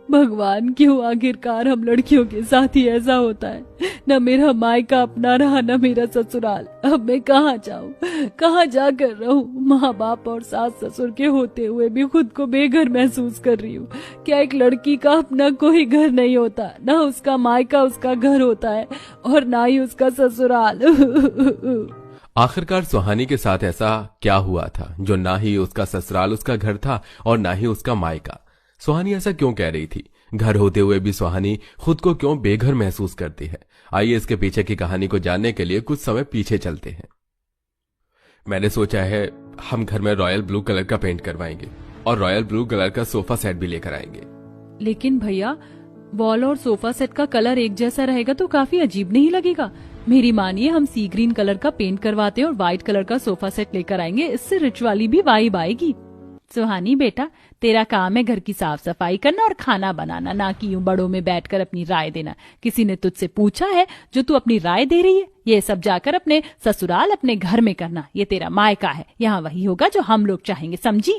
भगवान, क्यों आखिरकार हम लड़कियों के साथ ही ऐसा होता है? न मेरा मायका अपना रहा, न मेरा ससुराल। अब मैं कहाँ जाऊँ, कहाँ जाकर रहूँ? माँ बाप और सास ससुर के होते हुए भी खुद को बेघर महसूस कर रही हूँ। क्या एक लड़की का अपना कोई घर नहीं होता? न उसका मायका उसका घर होता है और न ही उसका ससुराल। आखिरकार सुहानी के साथ ऐसा क्या हुआ था जो ना ही उसका ससुराल उसका घर था और ना ही उसका मायका? सुहानी ऐसा क्यों कह रही थी? घर होते हुए भी सुहानी खुद को क्यों बेघर महसूस करती है? आइए इसके पीछे की कहानी को जानने के लिए कुछ समय पीछे चलते हैं। मैंने सोचा है हम घर में रॉयल ब्लू कलर का पेंट करवाएंगे और रॉयल ब्लू कलर का सोफा सेट भी लेकर आएंगे। लेकिन भैया, वॉल और सोफा सेट का कलर एक जैसा रहेगा तो काफी अजीब नहीं लगेगा? मेरी मानिए, हम सी ग्रीन कलर का पेंट करवाते हैं और व्हाइट कलर का सोफा सेट लेकर आएंगे। इससे रिच वाली भी वाइब आएगी। सुहानी बेटा, तेरा काम है घर की साफ सफाई करना और खाना बनाना, ना कि यूं बड़ों में बैठकर अपनी राय देना। किसी ने तुझसे पूछा है जो तू अपनी राय दे रही है? ये सब जाकर अपने ससुराल, अपने घर में करना। ये तेरा मायका है, यहाँ वही होगा जो हम लोग चाहेंगे, समझी?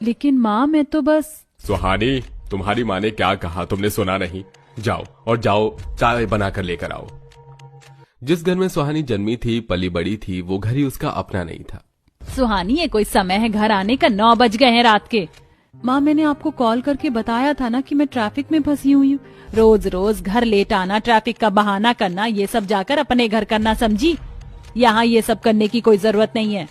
लेकिन माँ, मैं तो बस। सुहानी, तुम्हारी माँ ने क्या कहा तुमने सुना नहीं? जाओ और जाओ चाय बनाकर लेकर आओ। जिस घर में सुहानी जन्मी थी, पली बड़ी थी, वो घर ही उसका अपना नहीं था। सुहानी, ये कोई समय है घर आने का? 9 बज गए हैं रात के। माँ, मैंने आपको कॉल करके बताया था ना कि मैं ट्रैफिक में फंसी हुई हूँ। रोज रोज घर लेट आना, ट्रैफिक का बहाना करना, ये सब जाकर अपने घर करना, समझी? यहाँ ये सब करने की कोई जरूरत नहीं है।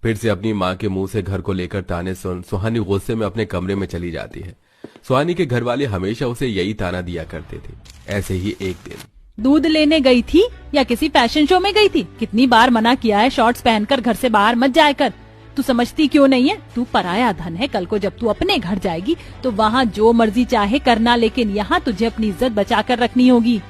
फिर से अपनी माँ के मुंह से घर को लेकर ताने सुन सुहानी गुस्से में अपने कमरे में चली जाती है। सुहानी के घर वाले हमेशा उसे यही ताना दिया करते थे। ऐसे ही एक दिन दूध लेने गई थी या किसी फैशन शो में गई थी? कितनी बार मना किया है शॉर्ट्स पहनकर घर से बाहर मत जाया कर। तू समझती क्यों नहीं है? तू पराया धन है। कल को जब तू अपने घर जाएगी तो वहाँ जो मर्जी चाहे करना, लेकिन यहाँ तुझे अपनी इज्जत बचा कर रखनी होगी।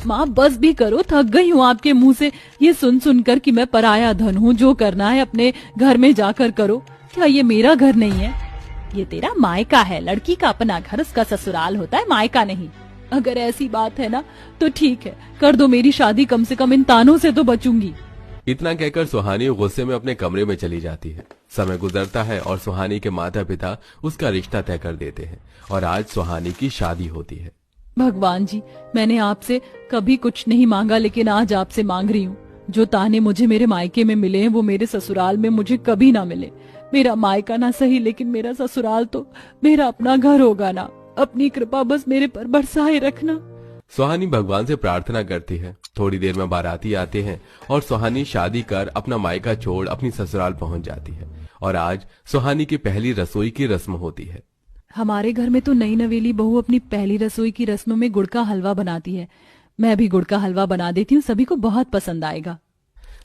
माँ, बस भी करो, थक गई हूँ आपके मुँह से ये सुन सुनकर कि मैं पराया धन हूँ। जो करना है अपने घर में जाकर करो। क्या ये मेरा घर नहीं है? ये तेरा मायका है। लड़की का अपना घर उसका ससुराल होता है, मायका नहीं। अगर ऐसी बात है ना तो ठीक है, कर दो मेरी शादी, कम से कम इन तानों से तो बचूंगी। इतना कहकर सुहानी गुस्से में अपने कमरे में चली जाती है। समय गुजरता है और सुहानी के माता पिता उसका रिश्ता तय कर देते हैं और आज सुहानी की शादी होती है। भगवान जी, मैंने आपसे कभी कुछ नहीं मांगा, लेकिन आज आपसे मांग रही हूँ। जो ताने मुझे मेरे मायके में मिले हैं वो मेरे ससुराल में मुझे कभी ना मिले। मेरा मायका ना सही, लेकिन मेरा ससुराल तो मेरा अपना घर होगा ना। अपनी कृपा बस मेरे पर बरसाए रखना। सुहानी भगवान से प्रार्थना करती है। थोड़ी देर में बाराती आते हैं और सुहानी शादी कर अपना मायका छोड़ अपनी ससुराल पहुंच जाती है और आज सुहानी की पहली रसोई की रस्म होती है। हमारे घर में तो नई नवेली बहू अपनी पहली रसोई की रस्म में गुड़ का हलवा बनाती है। मैं भी गुड़ का हलवा बना देती हूँ, सभी को बहुत पसंद आएगा।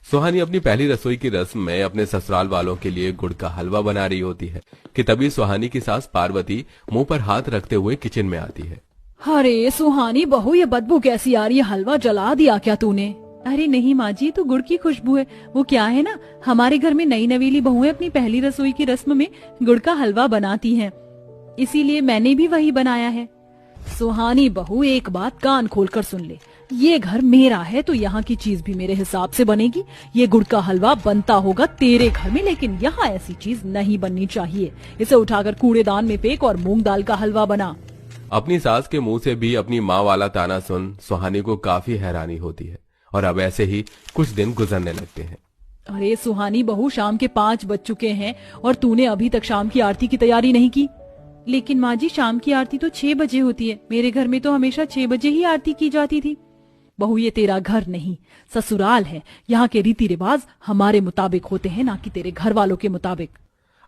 सुहानी अपनी पहली रसोई की रस्म में अपने ससुराल वालों के लिए गुड़ का हलवा बना रही होती है कि तभी सुहानी की सास पार्वती मुंह पर हाथ रखते हुए किचन में आती है। अरे सुहानी बहू, ये बदबू कैसी आ रही है? हलवा जला दिया क्या तूने? अरे नहीं माँ जी, तो गुड़ की खुशबू है। वो क्या है ना, हमारे घर में नई नवेली बहुएं अपनी पहली रसोई की रस्म में गुड़ का हलवा बनाती हैं, इसीलिए मैंने भी वही बनाया है। सुहानी बहू, एक बात कान खोलकर सुन ले, ये घर मेरा है तो यहाँ की चीज भी मेरे हिसाब से बनेगी। ये गुड़ का हलवा बनता होगा तेरे घर में, लेकिन यहाँ ऐसी चीज नहीं बननी चाहिए। इसे उठाकर कूड़ेदान में फेंक और मूंग दाल का हलवा बना। अपनी सास के मुंह से भी अपनी माँ वाला ताना सुन सुहानी को काफी हैरानी होती है और अब ऐसे ही कुछ दिन गुजरने लगते हैं। अरे सुहानी बहू, शाम के 5 बज चुके हैं और तूने अभी तक शाम की आरती की तैयारी नहीं की। लेकिन माँ जी, शाम की आरती तो 6 बजे होती है। मेरे घर में तो हमेशा 6 बजे ही आरती की जाती थी। बहू, ये तेरा घर नहीं ससुराल है। यहाँ के रीति रिवाज हमारे मुताबिक होते हैं, ना कि तेरे घर वालों के मुताबिक।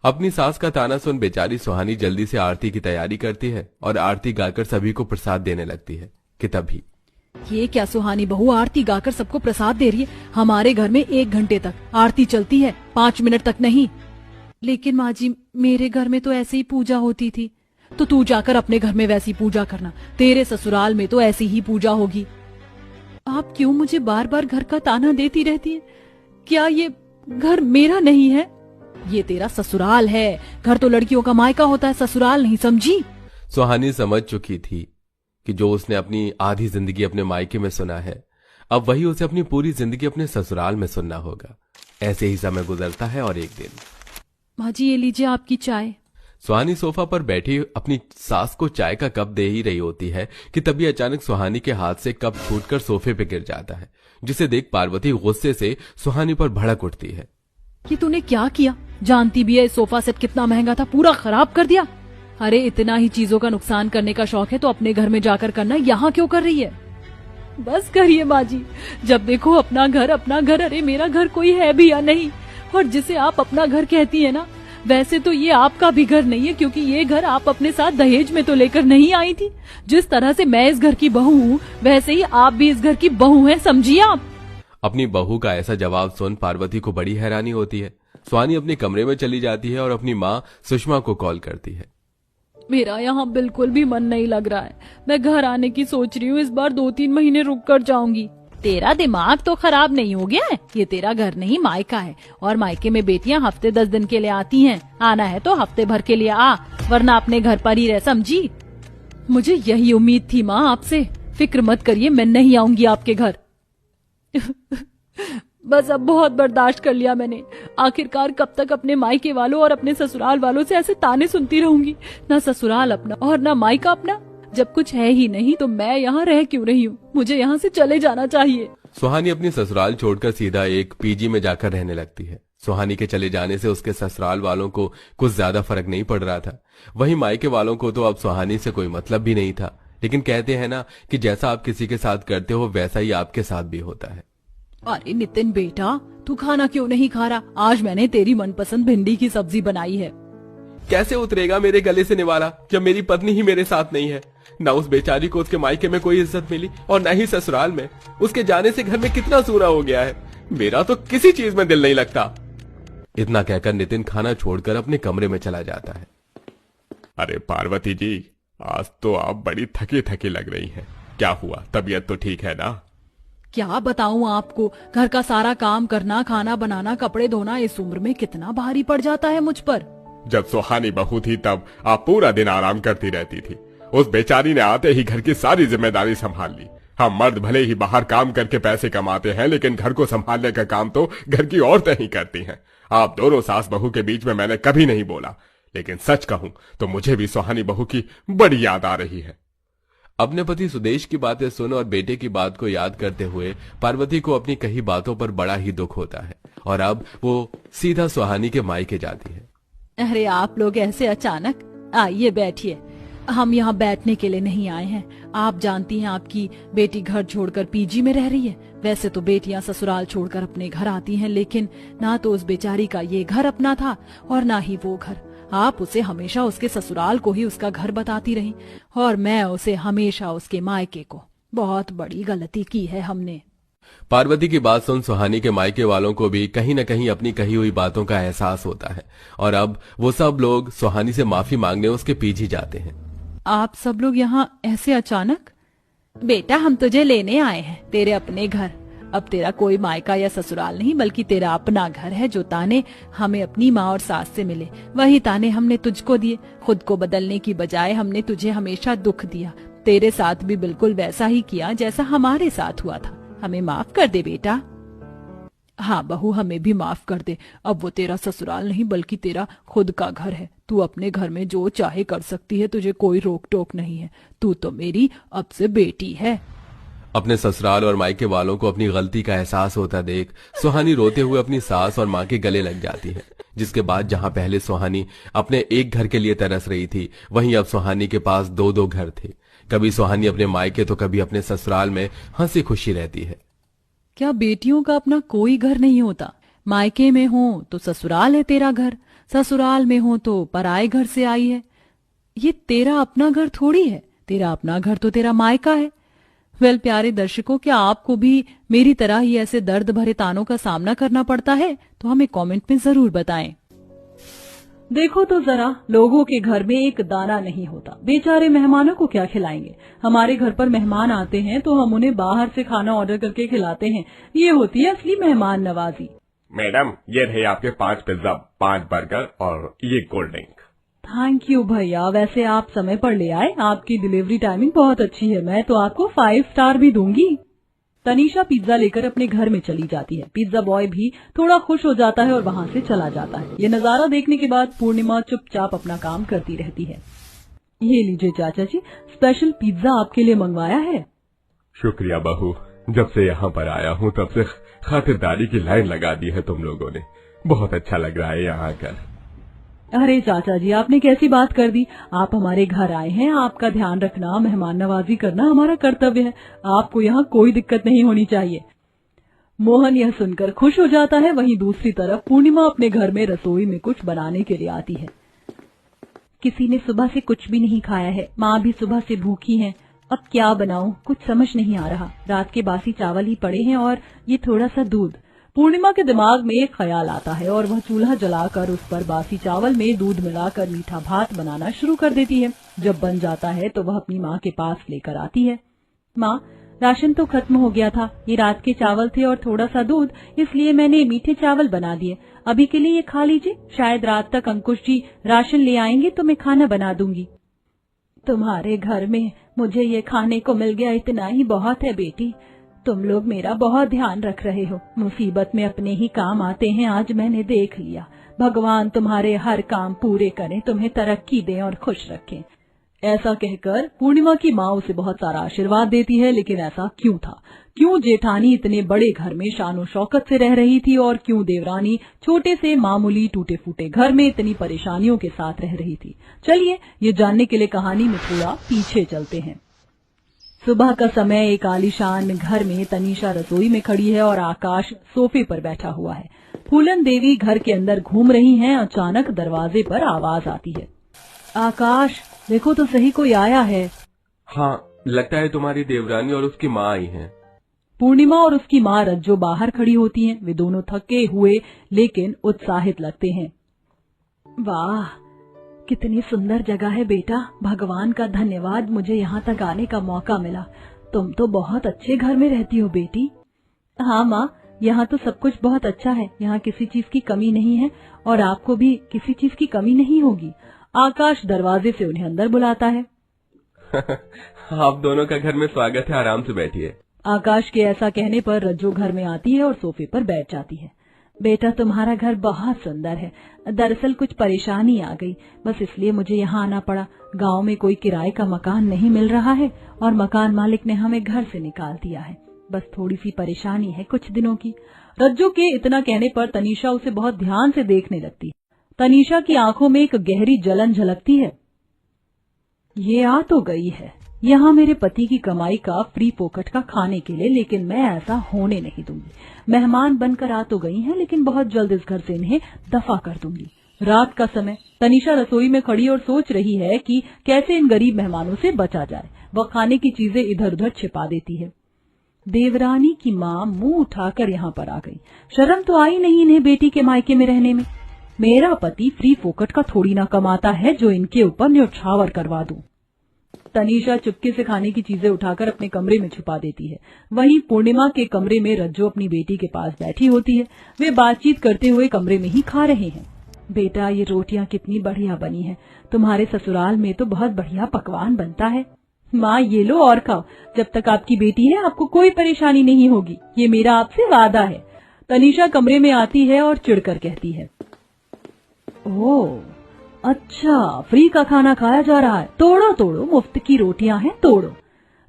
अपनी सास का ताना सुन बेचारी सुहानी जल्दी से आरती की तैयारी करती है और आरती गाकर सभी को प्रसाद देने लगती है कि तभी ये क्या सुहानी बहू, आरती गाकर सबको प्रसाद दे रही है? हमारे घर में 1 घंटे तक आरती चलती है, 5 मिनट तक नहीं। लेकिन माँ जी, मेरे घर में तो ऐसे ही पूजा होती थी। तो तू जाकर अपने घर में वैसी पूजा करना। तेरे ससुराल में तो ऐसी ही पूजा होगी। आप क्यों मुझे बार बार घर का ताना देती रहती है? क्या ये घर मेरा नहीं है? ये तेरा ससुराल है। घर तो लड़कियों का मायका होता है, ससुराल नहीं, समझी? सुहानी समझ चुकी थी कि जो उसने अपनी आधी जिंदगी अपने मायके में सुना है, अब वही उसे अपनी पूरी जिंदगी अपने ससुराल में सुनना होगा। ऐसे ही समय गुजरता है और एक दिन, माँ जी, ये लीजिए आपकी चाय। सुहानी सोफा पर बैठी अपनी सास को चाय का कप दे ही रही होती है कि तभी अचानक सुहानी के हाथ से कप छूटकर सोफे पे गिर जाता है, जिसे देख पार्वती गुस्से से सुहानी पर भड़क उठती है। कि तूने क्या किया? जानती भी है सोफा सेट कितना महंगा था, पूरा खराब कर दिया। अरे इतना ही चीजों का नुकसान करने का शौक है तो अपने घर में जाकर करना, यहाँ क्यों कर रही है? बस करिए माँ जी, जब देखो अपना घर अपना घर। अरे मेरा घर कोई है भी या नहीं? और जिसे आप अपना घर कहती है ना, वैसे तो ये आपका भी घर नहीं है, क्योंकि ये घर आप अपने साथ दहेज में तो लेकर नहीं आई थी। जिस तरह से मैं इस घर की बहू हूँ, वैसे ही आप भी इस घर की बहू हैं, समझिए आप। अपनी बहू का ऐसा जवाब सुन पार्वती को बड़ी हैरानी होती है। सुहानी अपने कमरे में चली जाती है और अपनी माँ सुषमा को कॉल करती है। मेरा यहाँ बिल्कुल भी मन नहीं लग रहा है, मैं घर आने की सोच रही हूँ। इस बार 2-3 महीने रुक कर जाऊंगी। तेरा दिमाग तो खराब नहीं हो गया है? ये तेरा घर नहीं मायका है, और मायके में बेटियां हफ्ते 10 दिन के लिए आती हैं। आना है तो हफ्ते भर के लिए आ, वरना अपने घर पर ही रह, समझी? मुझे यही उम्मीद थी माँ आपसे। फिक्र मत करिए, मैं नहीं आऊंगी आपके घर। बस अब बहुत बर्दाश्त कर लिया मैंने। आखिरकार कब तक अपने मायके वालों और अपने ससुराल वालों से ऐसे ताने सुनती रहूंगी? ना ससुराल अपना और ना मायका अपना। जब कुछ है ही नहीं तो मैं यहाँ रह क्यों रही हूँ? मुझे यहाँ से चले जाना चाहिए। सुहानी अपनी ससुराल छोड़कर सीधा एक पीजी में जाकर रहने लगती है। सुहानी के चले जाने से उसके ससुराल वालों को कुछ ज्यादा फर्क नहीं पड़ रहा था। वहीं मायके वालों को तो अब सुहानी से कोई मतलब भी नहीं था। लेकिन कहते हैं ना कि जैसा आप किसी के साथ करते हो वैसा ही आपके साथ भी होता है। अरे नितिन बेटा, तू खाना क्यों नहीं खा रहा? आज मैंने तेरी मनपसंद भिंडी की सब्जी बनाई है। कैसे उतरेगा मेरे गले से निवाला जब मेरी पत्नी ही मेरे साथ नहीं है? ना उस बेचारी को उसके मायके में कोई इज्जत मिली और न ही ससुराल में। उसके जाने से घर में कितना सूना हो गया है। मेरा तो किसी चीज में दिल नहीं लगता। इतना कहकर नितिन खाना छोड़कर अपने कमरे में चला जाता है। अरे पार्वती जी, आज तो आप बड़ी थकी थकी लग रही हैं। क्या हुआ, तबीयत तो ठीक है ना? क्या बताऊं आपको, घर का सारा काम करना, खाना बनाना, कपड़े धोना इस उम्र में कितना भारी पड़ जाता है मुझ पर। जब सुहानी बहू थी तब आप पूरा दिन आराम करती रहती थी। उस बेचारी ने आते ही घर की सारी जिम्मेदारी संभाल ली। हम मर्द भले ही बाहर काम करके पैसे कमाते हैं, लेकिन घर को संभालने का काम तो घर की औरतें ही करती हैं। आप दोनों सास बहू के बीच में मैंने कभी नहीं बोला, लेकिन सच कहूं तो मुझे भी सुहानी बहू की बड़ी याद आ रही है। अपने पति सुदेश की बातें सुन और बेटे की बात को याद करते हुए पार्वती को अपनी कही बातों पर बड़ा ही दुख होता है और अब वो सीधा सुहानी के मायके जाती है। अरे आप लोग ऐसे अचानक? आइए बैठिए। हम यहाँ बैठने के लिए नहीं आए हैं। आप जानती हैं आपकी बेटी घर छोड़कर पीजी में रह रही है। वैसे तो बेटियां ससुराल छोड़कर अपने घर आती हैं, लेकिन ना तो उस बेचारी का ये घर अपना था और ना ही वो घर। आप उसे हमेशा उसके ससुराल को ही उसका घर बताती रही और मैं उसे हमेशा उसके मायके को। बहुत बड़ी गलती की है हमने। पार्वती की बात सुन सुहानी के मायके वालों को भी कहीं न कहीं अपनी कही हुई बातों का एहसास होता है और अब वो सब लोग सुहानी से माफी मांगने उसके पीछे जाते हैं। आप सब लोग यहाँ ऐसे अचानक? बेटा, हम तुझे लेने आए हैं तेरे अपने घर। अब तेरा कोई मायका या ससुराल नहीं, बल्कि तेरा अपना घर है। जो ताने हमें अपनी माँ और सास से मिले, वही ताने हमने तुझको दिए। खुद को बदलने की बजाय हमने तुझे हमेशा दुख दिया। तेरे साथ भी बिल्कुल वैसा ही किया जैसा हमारे साथ हुआ था। हमें माफ कर दे बेटा। हाँ बहू, हमें भी माफ कर दे। अब वो तेरा ससुराल नहीं बल्कि तेरा खुद का घर है। तू अपने घर में जो चाहे कर सकती है, तुझे कोई रोक टोक नहीं है। तू तो मेरी अब से बेटी है। अपने ससुराल और मायके वालों को अपनी गलती का एहसास होता देख सुहानी रोते हुए अपनी सास और माँ के गले लग जाती है। जिसके बाद जहाँ पहले सुहानी अपने एक घर के लिए तरस रही थी, वहीं अब सुहानी के पास 2-2 घर थे। कभी सुहानी अपने मायके तो कभी अपने ससुराल में हंसी खुशी रहती है। क्या बेटियों का अपना कोई घर नहीं होता? मायके में हो तो ससुराल है तेरा घर, ससुराल में हो तो पराए घर से आई है। ये तेरा अपना घर थोड़ी है। तेरा अपना घर तो तेरा मायका है। वेल प्यारे दर्शकों, क्या आपको भी मेरी तरह ही ऐसे दर्द भरे तानों का सामना करना पड़ता है? तो हमें कमेंट में जरूर बताएं। देखो तो जरा, लोगों के घर में एक दाना नहीं होता। बेचारे मेहमानों को क्या खिलाएंगे? हमारे घर पर मेहमान आते हैं तो हम उन्हें बाहर से खाना ऑर्डर करके खिलाते हैं। ये होती है असली मेहमान नवाजी। मैडम, ये रहे आपके 5 पिज्जा, 5 बर्गर और ये कोल्ड ड्रिंक। थैंक यू भैया। वैसे आप समय पर ले आए। आपकी डिलीवरी टाइमिंग बहुत अच्छी है। मैं तो आपको 5 स्टार भी दूंगी। तनीषा पिज्जा लेकर अपने घर में चली जाती है। पिज्जा बॉय भी थोड़ा खुश हो जाता है और वहाँ से चला जाता है। ये नजारा देखने के बाद पूर्णिमा चुपचाप अपना काम करती रहती है। ये लीजिए चाचा जी, स्पेशल पिज्जा आपके लिए मंगवाया है। शुक्रिया बहू, जब से यहाँ पर आया हूँ तब से खातिरदारी की लाइन लगा दी है तुम लोगों ने। बहुत अच्छा लग रहा है यहाँ आकर। अरे चाचा जी, आपने कैसी बात कर दी। आप हमारे घर आए हैं, आपका ध्यान रखना, मेहमान नवाजी करना हमारा कर्तव्य है। आपको यहाँ कोई दिक्कत नहीं होनी चाहिए। मोहन यह सुनकर खुश हो जाता है। वहीं दूसरी तरफ पूर्णिमा अपने घर में रसोई में कुछ बनाने के लिए आती है। किसी ने सुबह से कुछ भी नहीं खाया है, माँ भी सुबह से भूखी है। अब क्या बनाऊं, कुछ समझ नहीं आ रहा। रात के बासी चावल ही पड़े हैं और ये थोड़ा सा दूध। पूर्णिमा के दिमाग में एक ख्याल आता है और वह चूल्हा जलाकर उस पर बासी चावल में दूध मिलाकर मीठा भात बनाना शुरू कर देती है। जब बन जाता है तो वह अपनी माँ के पास लेकर आती है। माँ, राशन तो खत्म हो गया था, ये रात के चावल थे और थोड़ा सा दूध, इसलिए मैंने मीठे चावल बना दिए। अभी के लिए ये खा लीजिए, शायद रात तक अंकुश जी राशन ले आएंगे तो मैं खाना बना दूंगी। तुम्हारे घर में मुझे ये खाने को मिल गया, इतना ही बहुत है बेटी। तुम लोग मेरा बहुत ध्यान रख रहे हो। मुसीबत में अपने ही काम आते हैं, आज मैंने देख लिया। भगवान तुम्हारे हर काम पूरे करें, तुम्हें तरक्की दें और खुश रखें। ऐसा कहकर पूर्णिमा की माँ उसे बहुत सारा आशीर्वाद देती है। लेकिन ऐसा क्यों था? क्यों जेठानी इतने बड़े घर में शानो शौकत से रह रही थी और क्यों देवरानी छोटे से मामूली टूटे फूटे घर में इतनी परेशानियों के साथ रह रही थी? चलिए ये जानने के लिए कहानी में थोड़ा पीछे चलते हैं। सुबह का समय, एक आलीशान घर में तनीषा रसोई में खड़ी है और आकाश सोफे पर बैठा हुआ है। फूलन देवी घर के अंदर घूम रही हैं। अचानक दरवाजे पर आवाज आती है। आकाश, देखो तो सही, कोई आया है। हाँ, लगता है तुम्हारी देवरानी और उसकी माँ आई हैं। पूर्णिमा और उसकी माँ रज्जो बाहर खड़ी होती हैं। वे दोनों थके हुए लेकिन उत्साहित लगते हैं। वाह, कितनी सुंदर जगह है बेटा। भगवान का धन्यवाद, मुझे यहाँ तक आने का मौका मिला। तुम तो बहुत अच्छे घर में रहती हो बेटी। हाँ माँ, यहाँ तो सब कुछ बहुत अच्छा है। यहाँ किसी चीज की कमी नहीं है और आपको भी किसी चीज की कमी नहीं होगी। आकाश दरवाजे से उन्हें अंदर बुलाता है। आप दोनों का घर में स्वागत है, आराम से बैठिए। आकाश के ऐसा कहने पर रज्जो घर में आती है और सोफे पर बैठ जाती है। बेटा, तुम्हारा घर बहुत सुंदर है। दरअसल कुछ परेशानी आ गई, बस इसलिए मुझे यहाँ आना पड़ा। गांव में कोई किराए का मकान नहीं मिल रहा है और मकान मालिक ने हमें घर से निकाल दिया है। बस थोड़ी सी परेशानी है कुछ दिनों की। रज्जो के इतना कहने पर तनीषा उसे बहुत ध्यान से देखने लगती है। तनीषा की आंखों में एक गहरी जलन झलकती है। ये आ तो गई है यहाँ मेरे पति की कमाई का फ्री पोकट का खाने के लिए, लेकिन मैं ऐसा होने नहीं दूंगी। मेहमान बनकर आ तो गई हैं, लेकिन बहुत जल्द इस घर से इन्हें दफा कर दूंगी। रात का समय, तनीषा रसोई में खड़ी और सोच रही है कि कैसे इन गरीब मेहमानों से बचा जाए। वह खाने की चीजें इधर उधर छिपा देती है। देवरानी की माँ मुंह उठाकर यहाँ पर आ गई। शर्म तो आई नहीं इन्हें बेटी के मायके में रहने में। मेरा पति फ्री फोकट का थोड़ी ना कमाता है जो इनके ऊपर न्यौछावर करवा दूं। तनीषा चुपके से खाने की चीजें उठाकर अपने कमरे में छुपा देती है। वहीं पूर्णिमा के कमरे में रज्जो अपनी बेटी के पास बैठी होती है। वे बातचीत करते हुए कमरे में ही खा रहे हैं। बेटा, ये रोटियां कितनी बढ़िया बनी है। तुम्हारे ससुराल में तो बहुत बढ़िया पकवान बनता है। माँ, ये लो और खाओ। जब तक आपकी बेटी है आपको कोई परेशानी नहीं होगी, ये मेरा आपसे वादा है। तनीषा कमरे में आती है और चिढ़कर कहती है, ओह अच्छा, फ्री का खाना खाया जा रहा है। तोड़ो तोड़ो, मुफ्त की रोटियां हैं, तोड़ो।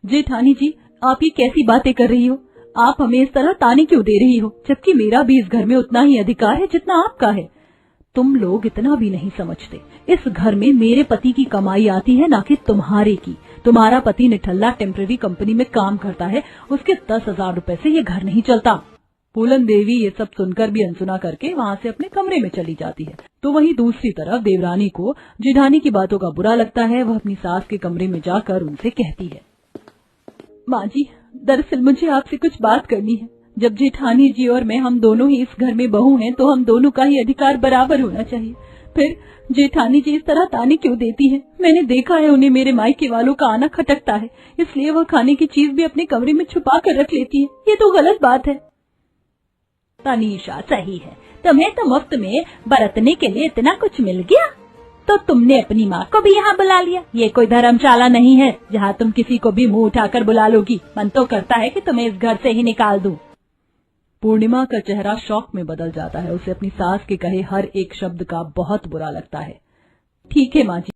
जेठानी जी, आप ये कैसी बातें कर रही हो? आप हमें इस तरह ताने क्यों दे रही हो, जबकि मेरा भी इस घर में उतना ही अधिकार है जितना आपका है। तुम लोग इतना भी नहीं समझते। इस घर में मेरे पति की कमाई आती है, ना कि तुम्हारे की। तुम्हारा पति निठल्ला टेम्पररी कंपनी में काम करता है, उसके 10,000 रुपए से ये घर नहीं चलता। फूलन देवी ये सब सुनकर भी अनसुना करके वहाँ से अपने कमरे में चली जाती है। तो वहीं दूसरी तरफ देवरानी को जेठानी की बातों का बुरा लगता है। वह अपनी सास के कमरे में जाकर उनसे कहती है, माँ जी, दरअसल मुझे आपसे कुछ बात करनी है। जब जेठानी जी और मैं, हम दोनों ही इस घर में बहू हैं, तो हम दोनों का ही अधिकार बराबर होना चाहिए। फिर जेठानी जी इस तरह ताने क्यों देती हैं? मैंने देखा है उन्हें मेरे मायके वालों का आना खटकता है, इसलिए वह खाने की चीज भी अपने कमरे में छुपा कर रख लेती है। ये तो गलत बात है। तनीषा, सही है, तुम्हें तो मुफ्त में बरतने के लिए इतना कुछ मिल गया। तो तुमने अपनी माँ को भी यहाँ बुला लिया। ये कोई धर्मशाला नहीं है जहाँ तुम किसी को भी मुंह उठाकर बुला लोगी। मन तो करता है कि तुम्हें इस घर से ही निकाल दूं। पूर्णिमा का चेहरा शौक में बदल जाता है। उसे अपनी सास के कहे हर एक शब्द का बहुत बुरा लगता है। ठीक है माँ जी,